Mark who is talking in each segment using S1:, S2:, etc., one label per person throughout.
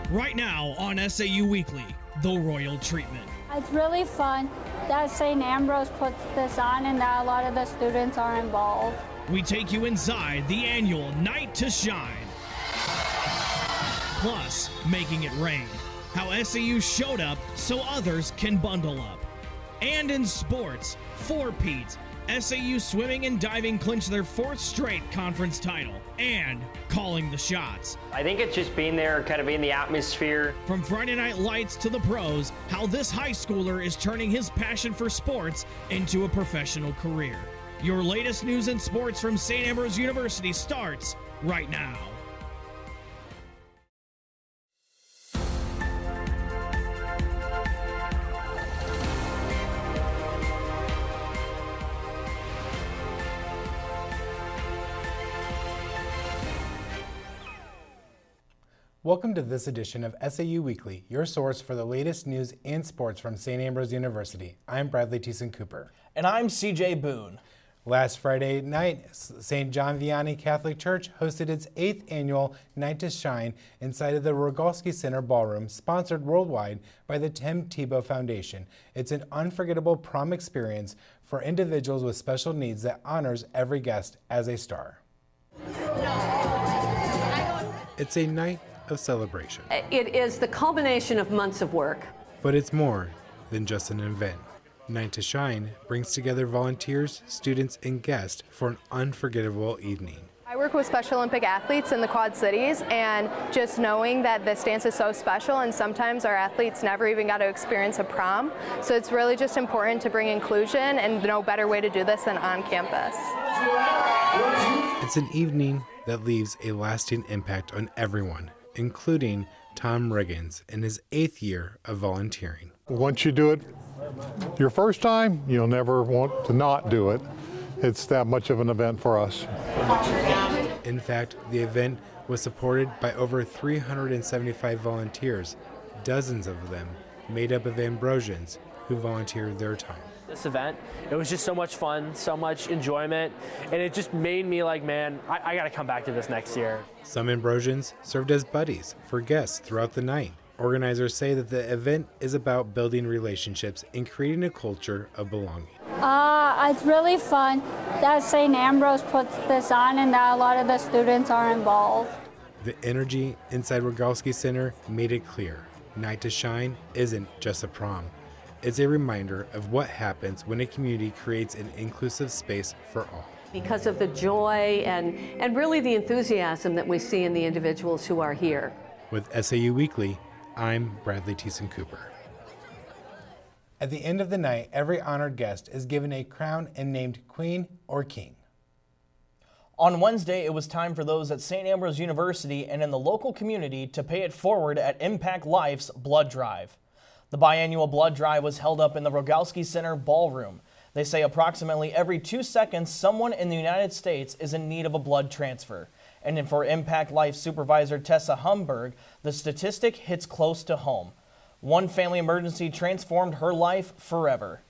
S1: right now on SAU Weekly, The Royal Treatment.
S2: It's really fun that St. Ambrose puts this on and that a lot of the students are involved.
S1: We take you inside the annual Night to Shine. Plus, making it rain. How SAU showed up so others can bundle up. And in sports, four-peats, SAU Swimming and Diving clinched their fourth straight conference title and calling the shots.
S3: I think it's just being there, kind of in the atmosphere.
S1: From Friday Night Lights to the pros, how this high schooler is turning his passion for sports into a professional career. Your latest news and sports from St. Ambrose University starts right now.
S4: Welcome to this edition of SAU Weekly, your source for the latest news and sports from St. Ambrose University. I'm Bradley Thiessen-Cooper.
S5: And I'm CJ Boone.
S4: Last Friday night, St. John Vianney Catholic Church hosted its 8th annual Night to Shine inside of the Rogalski Center Ballroom, sponsored worldwide by the Tim Tebow Foundation. It's an unforgettable prom experience for individuals with special needs that honors every guest as a star. It's a night of celebration.
S6: It is the culmination of months of work.
S4: But it's more than just an event. Night to Shine brings together volunteers, students, and guests for an unforgettable evening.
S7: I work with Special Olympic athletes in the Quad Cities, and just knowing that this dance is so special, and sometimes our athletes never even got to experience a prom, so it's really just important to bring inclusion, and no better way to do this than on campus.
S4: It's an evening that leaves a lasting impact on everyone, including Tom Riggins in his 8th year of volunteering.
S8: Once you do it your first time, you'll never want to not do it. It's that much of an event for us.
S4: In fact, the event was supported by over 375 volunteers, dozens of them made up of Ambrosians who volunteered their time.
S3: This event, it was just so much fun, so much enjoyment, and it just made me like, man, I gotta come back to this next year.
S4: Some Ambrosians served as buddies for guests throughout the night. Organizers say that the event is about building relationships and creating a culture of belonging.
S2: It's really fun that St. Ambrose puts this on and that a lot of the students are involved.
S4: The energy inside Rogalski Center made it clear. Night to Shine isn't just a prom. It's a reminder of what happens when a community creates an inclusive space for all.
S6: Because of the joy and really the enthusiasm that we see in the individuals who are here.
S4: With SAU Weekly, I'm Bradley Thiessen-Cooper. At the end of the night, every honored guest is given a crown and named Queen or King.
S5: On Wednesday, it was time for those at St. Ambrose University and in the local community to pay it forward at Impact Life's Blood Drive. The biannual blood drive was held up in the Rogalski Center Ballroom. They say approximately every 2 seconds, someone in the United States is in need of a blood transfer. And for Impact Life Supervisor Tessa Humberg, the statistic hits close to home. One family emergency transformed her life forever.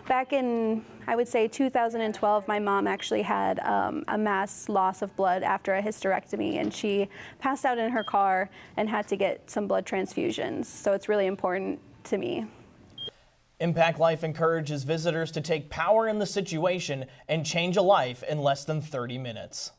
S7: Back in, I would say 2012, my mom actually had a mass loss of blood after a hysterectomy, and she passed out in her car and had to get some blood transfusions. So it's really important to me.
S5: Impact Life encourages visitors to take power in the situation and change a life in less than 30 minutes.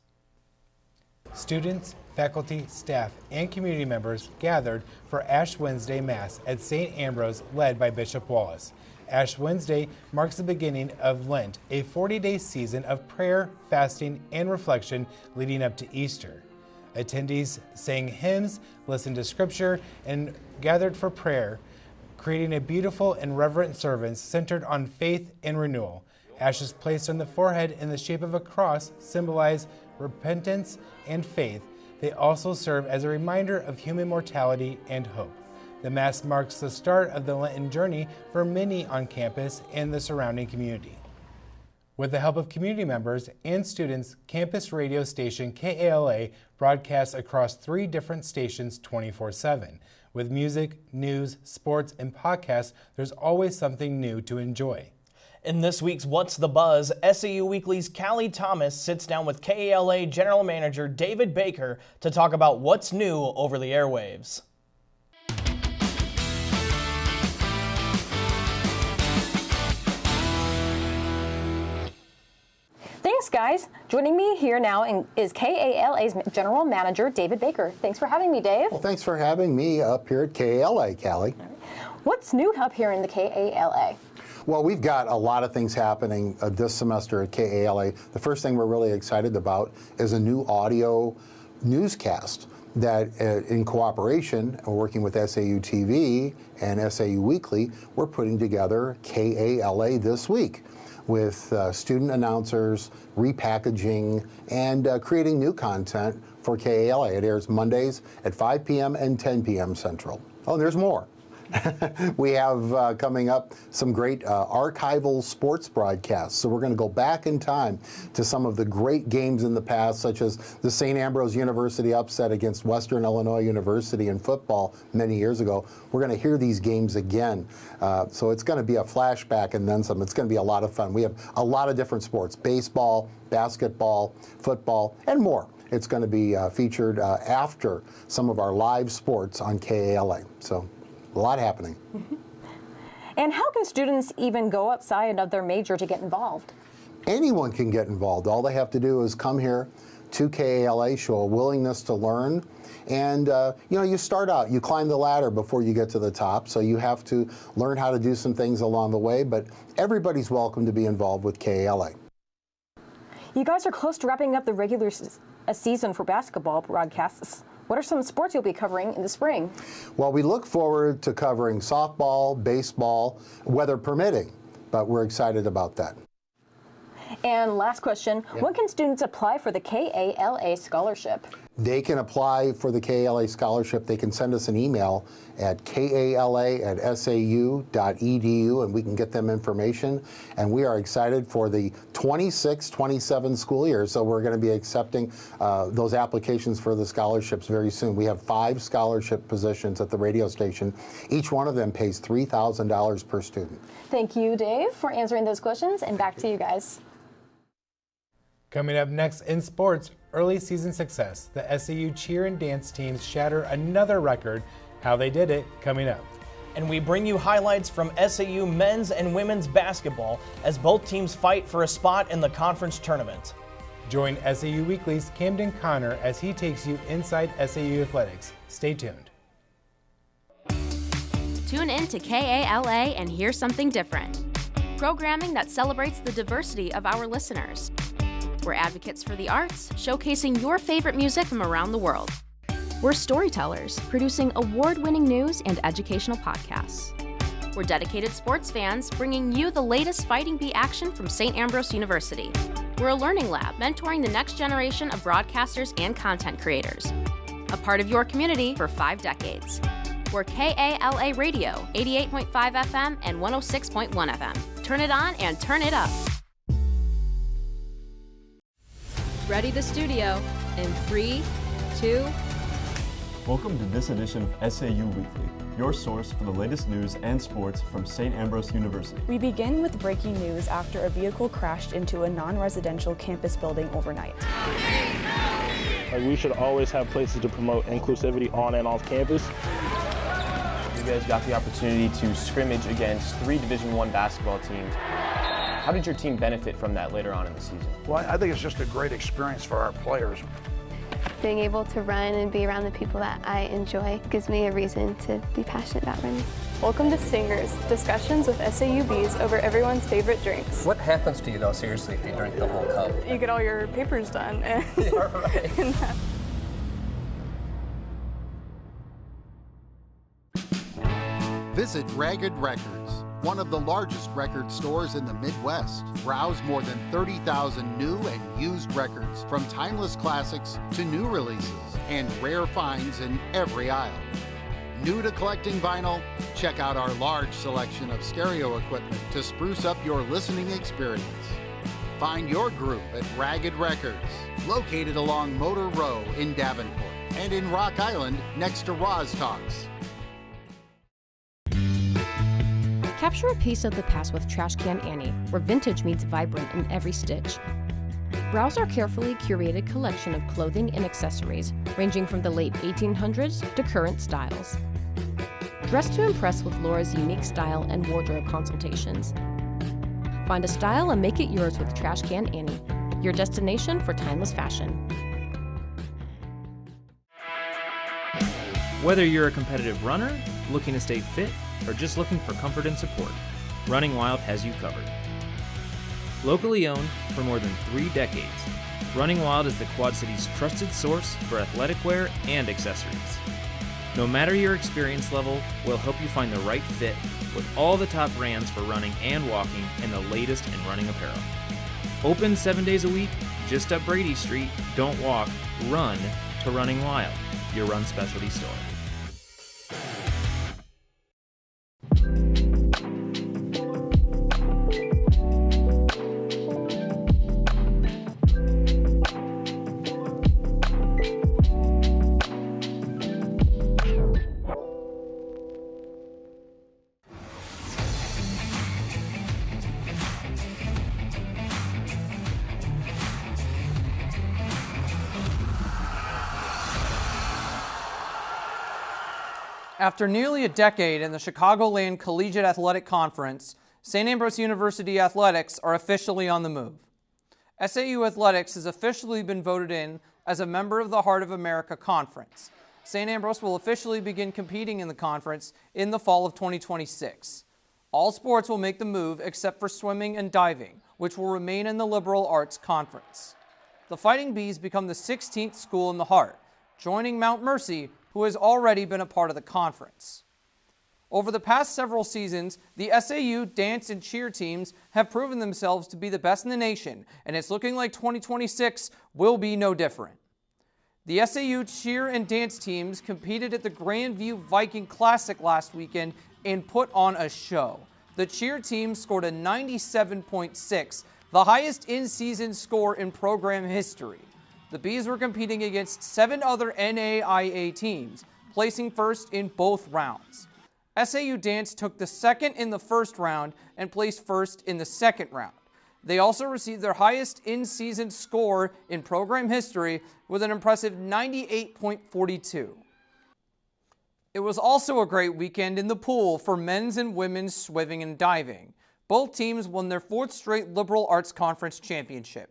S4: Students, faculty, staff, and community members gathered for Ash Wednesday Mass at St. Ambrose, led by Bishop Wallace. Ash Wednesday marks the beginning of Lent, a 40-day season of prayer, fasting, and reflection leading up to Easter. Attendees sang hymns, listened to scripture, and gathered for prayer, creating a beautiful and reverent service centered on faith and renewal. Ashes placed on the forehead in the shape of a cross symbolize repentance and faith. They also serve as a reminder of human mortality and hope. The Mass marks the start of the Lenten journey for many on campus and the surrounding community. With the help of community members and students, campus radio station KALA broadcasts across 3 different stations 24/7. With music, news, sports, and podcasts, there's always something new to enjoy.
S5: In this week's What's the Buzz, SAU Weekly's Callie Thomas sits down with KALA General Manager David Baker to talk about what's new over the airwaves.
S9: Thanks, guys. Joining me here now is KALA's General Manager, David Baker. Thanks for having me, Dave.
S10: Well, thanks for having me up here at KALA, Callie.
S9: What's new up here in the KALA?
S10: Well, we've got a lot of things happening this semester at KALA. The first thing we're really excited about is a new audio newscast that in cooperation, working with SAU TV and SAU Weekly, we're putting together KALA This Week with student announcers, repackaging, and creating new content for KALA. It airs Mondays at 5 p.m. and 10 p.m. Central. Oh, and there's more. We have coming up some great archival sports broadcasts. So we're going to go back in time to some of the great games in the past, such as the St. Ambrose University upset against Western Illinois University in football many years ago. We're going to hear these games again. So it's going to be a flashback and then some. It's going to be a lot of fun. We have a lot of different sports: baseball, basketball, football, and more. It's going to be featured after some of our live sports on KALA. So a lot happening.
S9: And how can students even go outside of their major to get involved?
S10: Anyone can get involved. All they have to do is come here to KALA, show a willingness to learn, and you start out, you climb the ladder before you get to the top, so you have to learn how to do some things along the way, but everybody's welcome to be involved with KALA.
S9: You guys are close to wrapping up the regular season for basketball broadcasts. What are some sports you'll be covering in the spring?
S10: Well, we look forward to covering softball, baseball, weather permitting, but we're excited about that.
S9: And last question, when can students apply for the KALA scholarship?
S10: They can apply for the KALA scholarship. They can send us an email at kala@sau.edu, and we can get them information. And we are excited for the 26-27 school year, so we're going to be accepting those applications for the scholarships very soon. We have 5 scholarship positions at the radio station. Each one of them pays $3,000 per student.
S9: Thank you, Dave, for answering those questions, and back to you guys.
S4: Coming up next in sports, early season success. The SAU cheer and dance teams shatter another record. How they did it, coming up.
S5: And we bring you highlights from SAU men's and women's basketball as both teams fight for a spot in the conference tournament.
S4: Join SAU Weekly's Camden Connor as he takes you inside SAU athletics. Stay tuned.
S11: Tune in to KALA and hear something different. Programming that celebrates the diversity of our listeners. We're advocates for the arts, showcasing your favorite music from around the world. We're storytellers, producing award-winning news and educational podcasts. We're dedicated sports fans, bringing you the latest Fighting Bee action from St. Ambrose University. We're a learning lab, mentoring the next generation of broadcasters and content creators. A part of your community for 5 decades. We're KALA Radio, 88.5 FM and 106.1 FM. Turn it on and turn it up. Ready the studio in 3, 2.
S12: Welcome to this edition of SAU Weekly, your source for the latest news and sports from St. Ambrose University.
S13: We begin with breaking news after a vehicle crashed into a non-residential campus building overnight.
S14: We should always have places to promote inclusivity on and off campus.
S15: You guys got the opportunity to scrimmage against 3 Division I basketball teams. How did your team benefit from that later on in the season?
S16: Well, I think it's just a great experience for our players.
S17: Being able to run and be around the people that I enjoy gives me a reason to be passionate about running.
S7: Welcome to Stingers, discussions with SAUBs over everyone's favorite drinks.
S18: What happens to you, though, seriously, if you drink the whole cup?
S7: You get all your papers done. And
S18: yeah, right.
S19: Visit Ragged Records, one of the largest record stores in the Midwest. Browse more than 30,000 new and used records, from timeless classics to new releases, and rare finds in every aisle. New to collecting vinyl? Check out our large selection of stereo equipment to spruce up your listening experience. Find your group at Ragged Records, located along Motor Row in Davenport, and in Rock Island next to Roz Talks.
S20: Capture a piece of the past with Trash Can Annie, where vintage meets vibrant in every stitch. Browse our carefully curated collection of clothing and accessories, ranging from the late 1800s to current styles. Dress to impress with Laura's unique style and wardrobe consultations. Find a style and make it yours with Trash Can Annie, your destination for timeless fashion.
S21: Whether you're a competitive runner, looking to stay fit, or just looking for comfort and support, Running Wild has you covered. Locally owned for more than 3 decades, Running Wild is the Quad City's trusted source for athletic wear and accessories. No matter your experience level, we'll help you find the right fit with all the top brands for running and walking and the latest in running apparel. Open 7 days a week, just up Brady Street. Don't walk, run to Running Wild, your run specialty store.
S22: After nearly a decade in the Chicagoland Collegiate Athletic Conference, St. Ambrose University Athletics are officially on the move. SAU Athletics has officially been voted in as a member of the Heart of America Conference. St. Ambrose will officially begin competing in the conference in the fall of 2026. All sports will make the move except for swimming and diving, which will remain in the Liberal Arts Conference. The Fighting Bees become the 16th school in the Heart, joining Mount Mercy, who has already been a part of the conference. Over the past several seasons, the SAU dance and cheer teams have proven themselves to be the best in the nation, and it's looking like 2026 will be no different. The SAU cheer and dance teams competed at the Grandview Viking Classic last weekend and put on a show. The cheer team scored a 97.6, the highest in-season score in program history. The Bees were competing against 7 other NAIA teams, placing first in both rounds. SAU Dance took the second in the first round and placed first in the second round. They also received their highest in-season score in program history with an impressive 98.42. It was also a great weekend in the pool for men's and women's swimming and diving. Both teams won their 4th straight Liberal Arts Conference championship.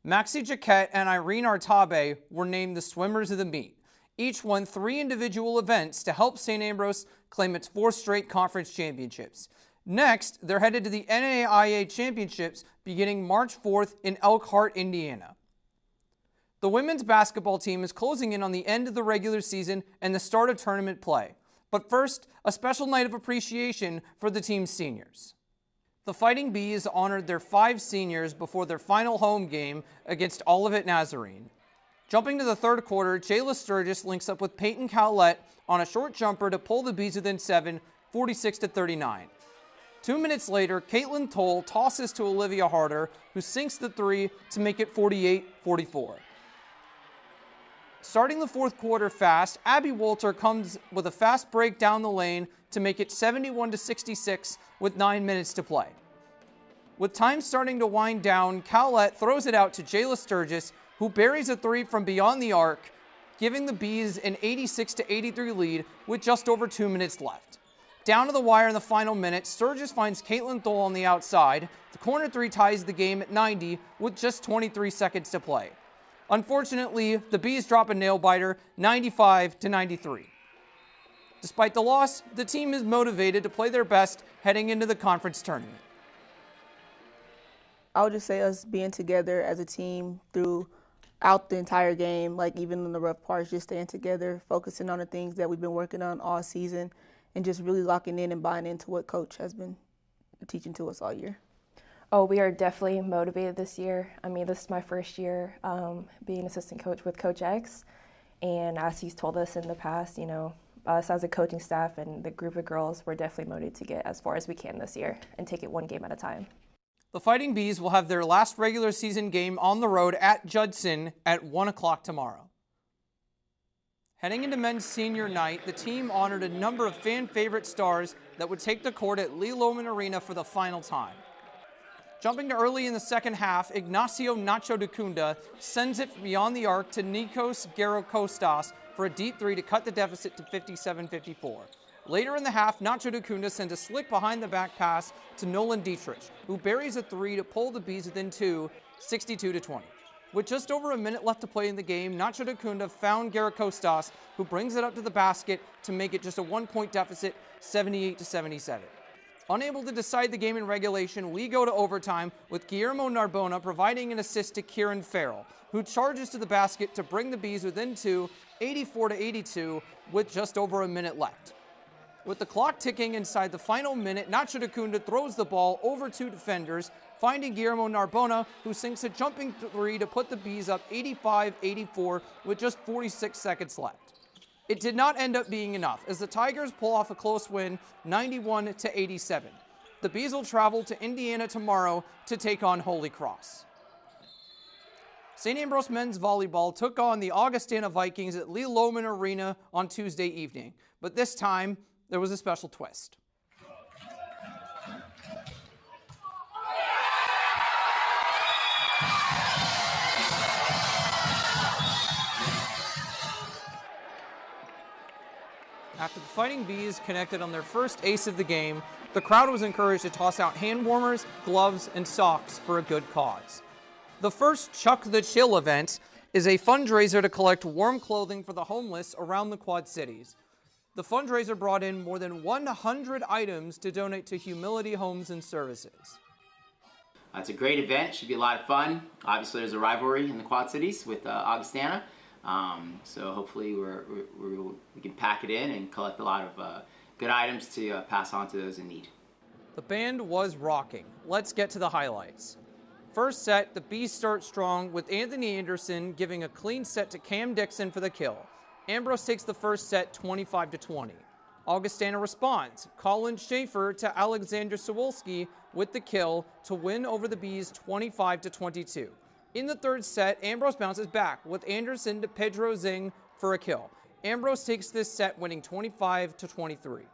S22: Maxi Jaquette and Irene Artabe were named the swimmers of the meet. Each won 3 individual events to help St. Ambrose claim its 4th straight conference championships. Next, they're headed to the NAIA Championships beginning March 4th in Elkhart, Indiana. The women's basketball team is closing in on the end of the regular season and the start of tournament play. But first, a special night of appreciation for the team's seniors. The Fighting Bees honored their 5 seniors before their final home game against Olivet Nazarene. Jumping to the third quarter, Jayla Sturgis links up with Peyton Cowlett on a short jumper to pull the Bees within 7, 46-39. 2 minutes later, Caitlin Toll tosses to Olivia Harder, who sinks the 3 to make it 48-44. Starting the fourth quarter fast, Abby Walter comes with a fast break down the lane to make it 71-66 with 9 minutes to play. With time starting to wind down, Cowlett throws it out to Jayla Sturgis, who buries a 3 from beyond the arc, giving the Bees an 86-83 lead with just over 2 minutes left. Down to the wire in the final minute, Sturgis finds Caitlin Thole on the outside. The corner 3 ties the game at 90 with just 23 seconds to play. Unfortunately, the Bees drop a nail-biter, 95-93. Despite the loss, the team is motivated to play their best heading into the conference tournament.
S23: I would just say us being together as a team throughout the entire game, like even in the rough parts, just staying together, focusing on the things that we've been working on all season, and just really locking in and buying into what Coach has been teaching to us all year.
S24: Oh, we are definitely motivated this year. I mean, this is my first year being assistant coach with Coach X, and as he's told us in the past, you know, us as a coaching staff and the group of girls, we're definitely motivated to get as far as we can this year and take it one game at a time.
S22: The Fighting Bees will have their last regular season game on the road at Judson at 1 o'clock tomorrow. Heading into men's senior night, the team honored a number of fan-favorite stars that would take the court at Lee Loman Arena for the final time. Jumping to early in the second half, Ignacio Nacho de Cunda sends it beyond the arc to Nikos Gerokostas for a deep three to cut the deficit to 57-54. Later in the half, Nacho de Cunda sends a slick behind-the-back pass to Nolan Dietrich, who buries a three to pull the Bees within two, 62-20. With just over a minute left to play in the game, Nacho de Cunda found Gerokostas, who brings it up to the basket to make it just a 1-point deficit, 78-77. Unable to decide the game in regulation, we go to overtime with Guillermo Narbona providing an assist to Kieran Farrell, who charges to the basket to bring the Bees within two, 84-82, with just over a minute left. With the clock ticking inside the final minute, Nacho de Cunda throws the ball over two defenders, finding Guillermo Narbona, who sinks a jumping three to put the Bees up 85-84 with just 46 seconds left. It did not end up being enough, as the Tigers pull off a close win, 91-87. The Bees will travel to Indiana tomorrow to take on Holy Cross. St. Ambrose men's volleyball took on the Augustana Vikings at Lee Loman Arena on Tuesday evening, but this time there was a special twist. After the Fighting Bees connected on their first ace of the game, the crowd was encouraged to toss out hand warmers, gloves, and socks for a good cause. The first Chuck the Chill event is a fundraiser to collect warm clothing for the homeless around the Quad Cities. The fundraiser brought in more than 100 items to donate to Humility Homes and Services.
S1: It's a great event, should be a lot of fun. Obviously there's a rivalry in the Quad Cities with Augustana. So hopefully we can pack it in and collect a lot of good items to pass on to those in need.
S22: The band was rocking. Let's get to the highlights. First set, the Bees start strong with Anthony Anderson giving a clean set to Cam Dixon for the kill. Ambrose takes the first set 25-20. Augustana responds. Colin Schaefer to Alexander Sawolski with the kill to win over the Bees 25-22. In the third set, Ambrose bounces back with Anderson to Pedro Zing for a kill. Ambrose takes this set, winning 25-23.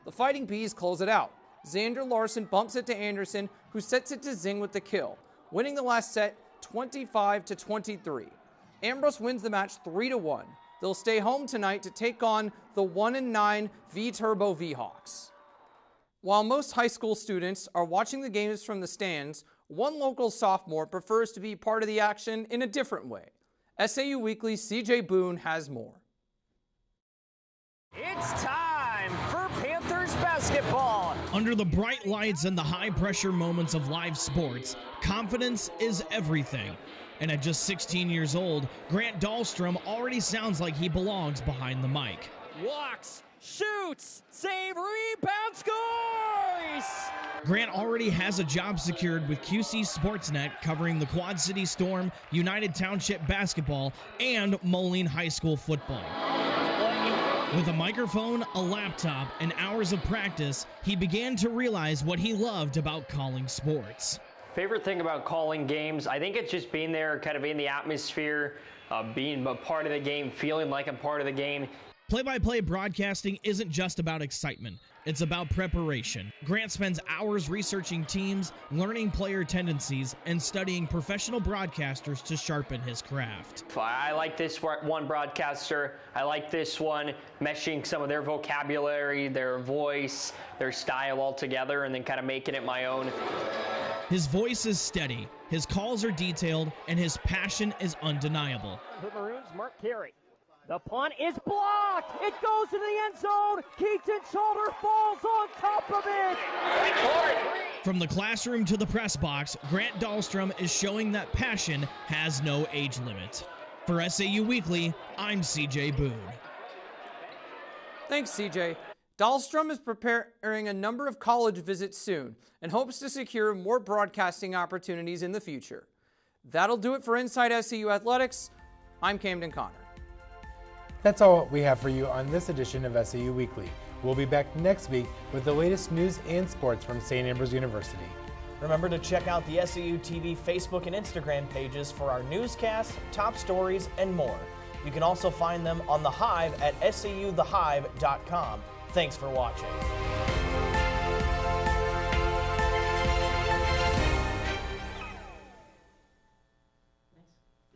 S22: The Fighting Bees close it out. Xander Larson bumps it to Anderson, who sets it to Zing with the kill, winning the last set 25-23. Ambrose wins the match 3-1. They'll stay home tonight to take on the 1-9 V-Turbo V-Hawks. While most high school students are watching the games from the stands, one local sophomore prefers to be part of the action in a different way. SAU Weekly's CJ Boone has more.
S2: It's time for Panthers basketball.
S3: Under the bright lights and the high-pressure moments of live sports, confidence is everything. And at just 16 years old, Grant Dahlstrom already sounds like he belongs behind the mic.
S2: Walks, shoots, save, rebound, scores!
S3: Grant already has a job secured with QC Sportsnet covering the Quad City Storm, United Township basketball, and Moline High School football. With a microphone, a laptop, and hours of practice, he began to realize what he loved about calling sports.
S8: Favorite thing about calling games, I think it's just being there, kind of in the atmosphere, being a part of the game, feeling like I'm part of the game.
S3: Play-by-play broadcasting isn't just about excitement, it's about preparation. Grant spends hours researching teams, learning player tendencies, and studying professional broadcasters to sharpen his craft.
S8: I like this one broadcaster, I like this one, meshing some of their vocabulary, their voice, their style all together, and then kind of making it my own.
S3: His voice is steady, his calls are detailed, and his passion is undeniable.
S2: The Maroons, Mark Carey. The punt is blocked. It goes to the end zone. Keaton's shoulder falls on top of it.
S3: From the classroom to the press box, Grant Dahlstrom is showing that passion has no age limit. For SAU Weekly, I'm CJ Boone.
S22: Thanks, CJ. Dahlstrom is preparing a number of college visits soon and hopes to secure more broadcasting opportunities in the future. That'll do it for Inside SAU Athletics. I'm Camden Connor.
S4: That's all we have for you on this edition of SAU Weekly. We'll be back next week with the latest news and sports from St. Ambrose University.
S5: Remember to check out the SAU TV Facebook and Instagram pages for our newscasts, top stories, and more. You can also find them on The Hive at sauthehive.com. Thanks for watching.